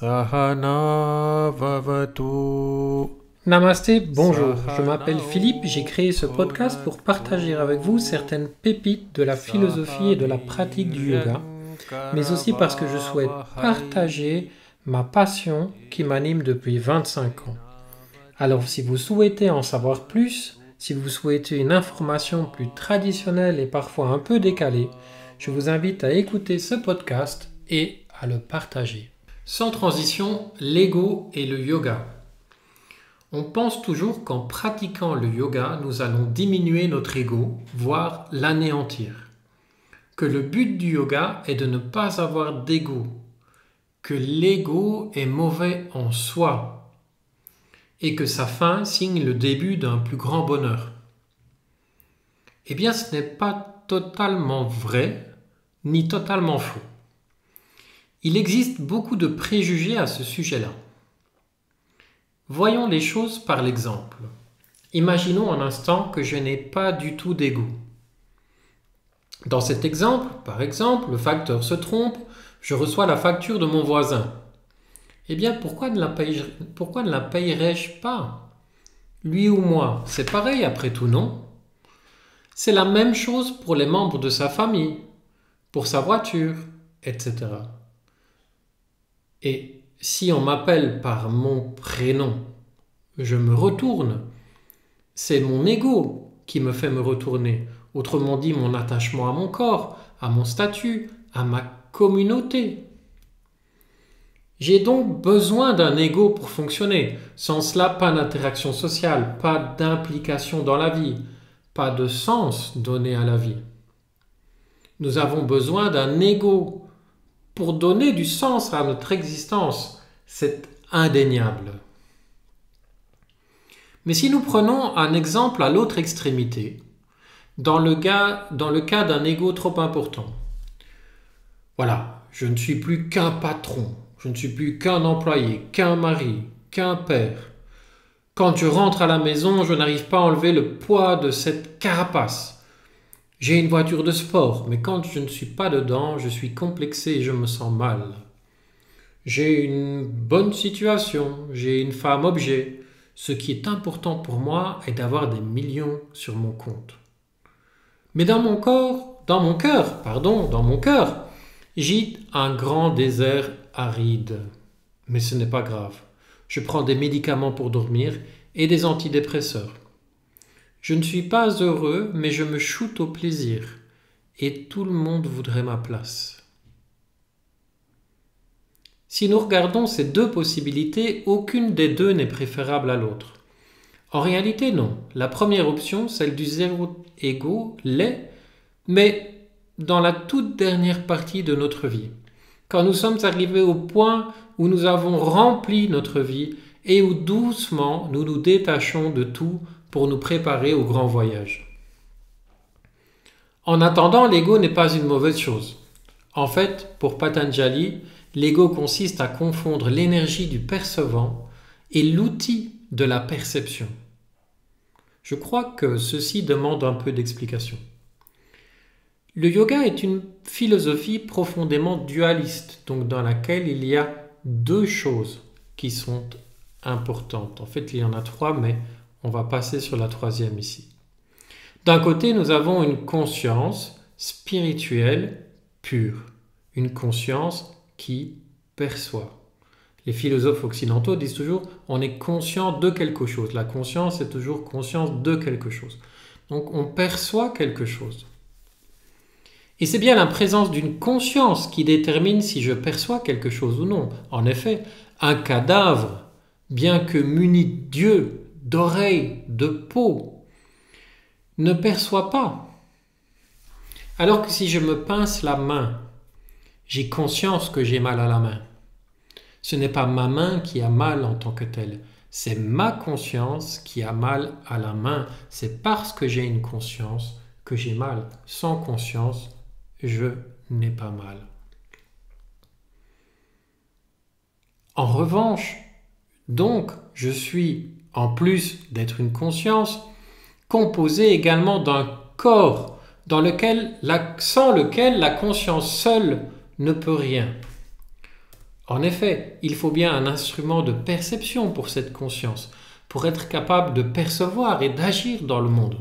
Sahana Vavatu. Namasté, bonjour, je m'appelle Philippe, j'ai créé ce podcast pour partager avec vous certaines pépites de la philosophie et de la pratique du yoga, mais aussi parce que je souhaite partager ma passion qui m'anime depuis 25 ans. Alors si vous souhaitez en savoir plus, si vous souhaitez une information plus traditionnelle et parfois un peu décalée, je vous invite à écouter ce podcast et à le partager. Sans transition, l'ego et le yoga. On pense toujours qu'en pratiquant le yoga, nous allons diminuer notre ego, voire l'anéantir. Que le but du yoga est de ne pas avoir d'ego. Que l'ego est mauvais en soi. Et que sa fin signe le début d'un plus grand bonheur. Eh bien, ce n'est pas totalement vrai, ni totalement faux. Il existe beaucoup de préjugés à ce sujet-là. Voyons les choses par l'exemple. Imaginons un instant que je n'ai pas du tout d'ego. Dans cet exemple, par exemple, le facteur se trompe, je reçois la facture de mon voisin. Eh bien, pourquoi ne la payerais-je pas? Lui ou moi, c'est pareil après tout, non? C'est la même chose pour les membres de sa famille, pour sa voiture, etc. Et si on m'appelle par mon prénom, je me retourne. C'est mon ego qui me fait me retourner. Autrement dit, mon attachement à mon corps, à mon statut, à ma communauté. J'ai donc besoin d'un ego pour fonctionner. Sans cela, pas d'interaction sociale, pas d'implication dans la vie, pas de sens donné à la vie. Nous avons besoin d'un ego pour donner du sens à notre existence. C'est indéniable. Mais si nous prenons un exemple à l'autre extrémité, dans le cas d'un ego trop important, voilà, je ne suis plus qu'un patron, je ne suis plus qu'un employé, qu'un mari, qu'un père. Quand je rentre à la maison, je n'arrive pas à enlever le poids de cette carapace. J'ai une voiture de sport, mais quand je ne suis pas dedans, je suis complexé et je me sens mal. J'ai une bonne situation, j'ai une femme objet. Ce qui est important pour moi est d'avoir des millions sur mon compte. Mais dans mon cœur, gît un grand désert aride. Mais ce n'est pas grave. Je prends des médicaments pour dormir et des antidépresseurs. Je ne suis pas heureux, mais je me shoote au plaisir. Et tout le monde voudrait ma place. Si nous regardons ces deux possibilités, aucune des deux n'est préférable à l'autre. En réalité, non. La première option, celle du zéro ego, l'est, mais dans la toute dernière partie de notre vie. Quand nous sommes arrivés au point où nous avons rempli notre vie et où doucement nous nous détachons de tout pour nous préparer au grand voyage. En attendant, l'ego n'est pas une mauvaise chose. En fait, pour Patanjali, l'ego consiste à confondre l'énergie du percevant et l'outil de la perception. Je crois que ceci demande un peu d'explication. Le yoga est une philosophie profondément dualiste, donc dans laquelle il y a deux choses qui sont importantes. En fait, il y en a trois, mais on va passer sur la troisième ici. D'un côté, nous avons une conscience spirituelle pure, une conscience qui perçoit. Les philosophes occidentaux disent toujours on est conscient de quelque chose. La conscience est toujours conscience de quelque chose. Donc on perçoit quelque chose. Et c'est bien la présence d'une conscience qui détermine si je perçois quelque chose ou non. En effet, un cadavre, bien que muni d'yeux, d'oreilles, de peau, ne perçoit pas. Alors que si je me pince la main, j'ai conscience que j'ai mal à la main. Ce n'est pas ma main qui a mal en tant que telle, c'est ma conscience qui a mal à la main. C'est parce que j'ai une conscience que j'ai mal. Sans conscience, je n'ai pas mal. En revanche, donc, je suis, en plus d'être une conscience, composé également d'un corps sans lequel la conscience seule ne peut rien. En effet, il faut bien un instrument de perception pour cette conscience, pour être capable de percevoir et d'agir dans le monde.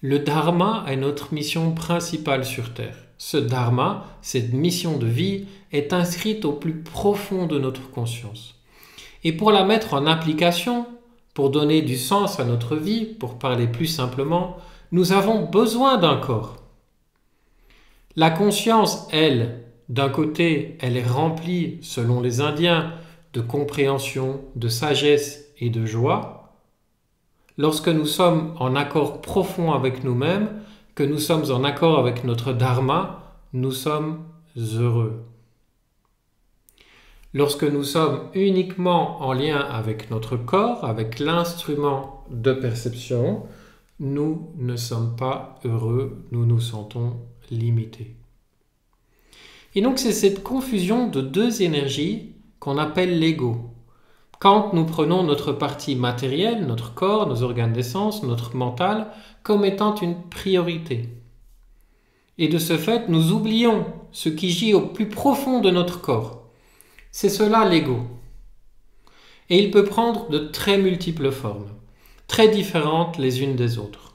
Le dharma est notre mission principale sur Terre. Ce dharma, cette mission de vie, est inscrite au plus profond de notre conscience. Et pour la mettre en application, pour donner du sens à notre vie, pour parler plus simplement, nous avons besoin d'un corps. La conscience, elle, d'un côté, elle est remplie, selon les Indiens, de compréhension, de sagesse et de joie. Lorsque nous sommes en accord profond avec nous-mêmes, que nous sommes en accord avec notre dharma, nous sommes heureux. Lorsque nous sommes uniquement en lien avec notre corps, avec l'instrument de perception, nous ne sommes pas heureux, nous nous sentons limités. Et donc c'est cette confusion de deux énergies qu'on appelle l'ego. Quand nous prenons notre partie matérielle, notre corps, nos organes d'essence, notre mental, comme étant une priorité. Et de ce fait, nous oublions ce qui gît au plus profond de notre corps. C'est cela l'ego. Et il peut prendre de très multiples formes, très différentes les unes des autres.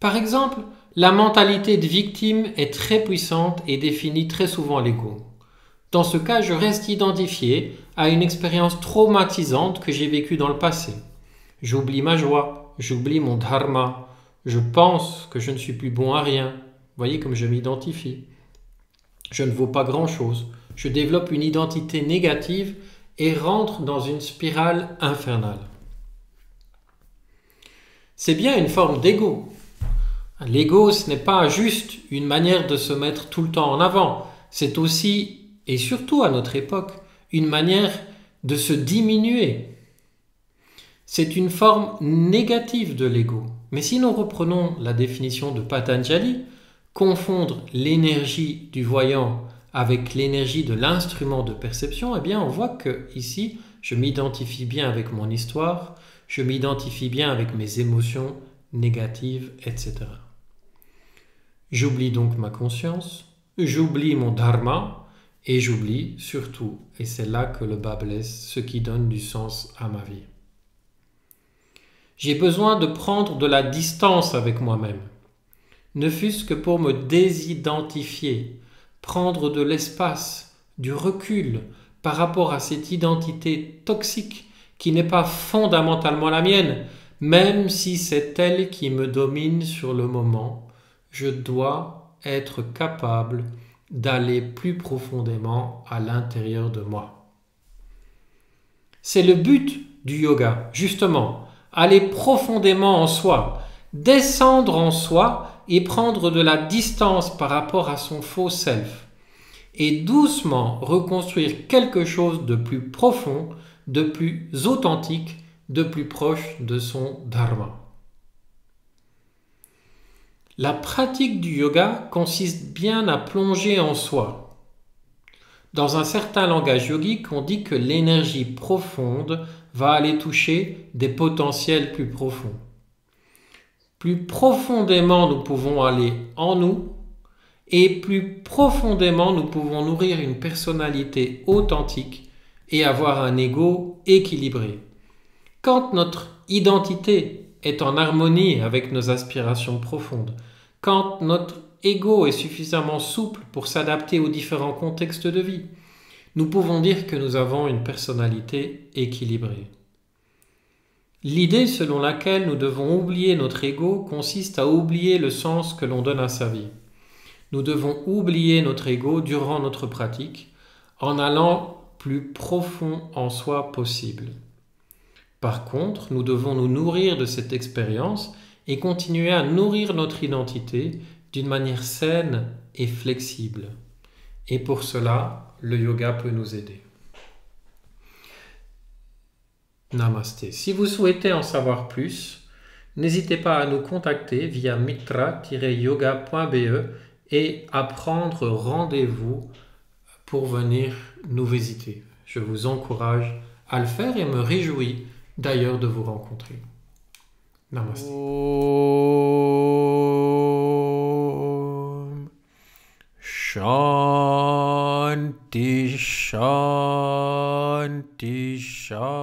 Par exemple, la mentalité de victime est très puissante et définit très souvent l'ego. Dans ce cas, je reste identifié à une expérience traumatisante que j'ai vécue dans le passé. J'oublie ma joie, j'oublie mon dharma, je pense que je ne suis plus bon à rien. Voyez comme je m'identifie. Je ne vaux pas grand-chose. Je développe une identité négative et rentre dans une spirale infernale. C'est bien une forme d'ego. L'ego, ce n'est pas juste une manière de se mettre tout le temps en avant. C'est aussi, et surtout à notre époque, une manière de se diminuer. C'est une forme négative de l'ego. Mais si nous reprenons la définition de Patanjali, confondre l'énergie du voyant avec l'énergie de l'instrument de perception, eh bien on voit que ici, je m'identifie bien avec mon histoire, je m'identifie bien avec mes émotions négatives, etc. J'oublie donc ma conscience, j'oublie mon dharma et j'oublie surtout, et c'est là que le bas blesse, ce qui donne du sens à ma vie. J'ai besoin de prendre de la distance avec moi-même, ne fût-ce que pour me désidentifier, prendre de l'espace, du recul par rapport à cette identité toxique qui n'est pas fondamentalement la mienne, même si c'est elle qui me domine sur le moment. Je dois être capable d'aller plus profondément à l'intérieur de moi. C'est le but du yoga, justement, aller profondément en soi, descendre en soi et prendre de la distance par rapport à son faux self, et doucement reconstruire quelque chose de plus profond, de plus authentique, de plus proche de son dharma. La pratique du yoga consiste bien à plonger en soi. Dans un certain langage yogique, on dit que l'énergie profonde va aller toucher des potentiels plus profonds. Plus profondément nous pouvons aller en nous, et plus profondément nous pouvons nourrir une personnalité authentique et avoir un ego équilibré. Quand notre identité est en harmonie avec nos aspirations profondes, quand notre ego est suffisamment souple pour s'adapter aux différents contextes de vie, nous pouvons dire que nous avons une personnalité équilibrée. L'idée selon laquelle nous devons oublier notre ego consiste à oublier le sens que l'on donne à sa vie. Nous devons oublier notre ego durant notre pratique en allant plus profond en soi possible. Par contre, nous devons nous nourrir de cette expérience et continuer à nourrir notre identité d'une manière saine et flexible. Et pour cela, le yoga peut nous aider. Namasté. Si vous souhaitez en savoir plus, n'hésitez pas à nous contacter via mitra-yoga.be et à prendre rendez-vous pour venir nous visiter. Je vous encourage à le faire et me réjouis d'ailleurs de vous rencontrer. Namasté. Om Shanti. Shanti Shanti.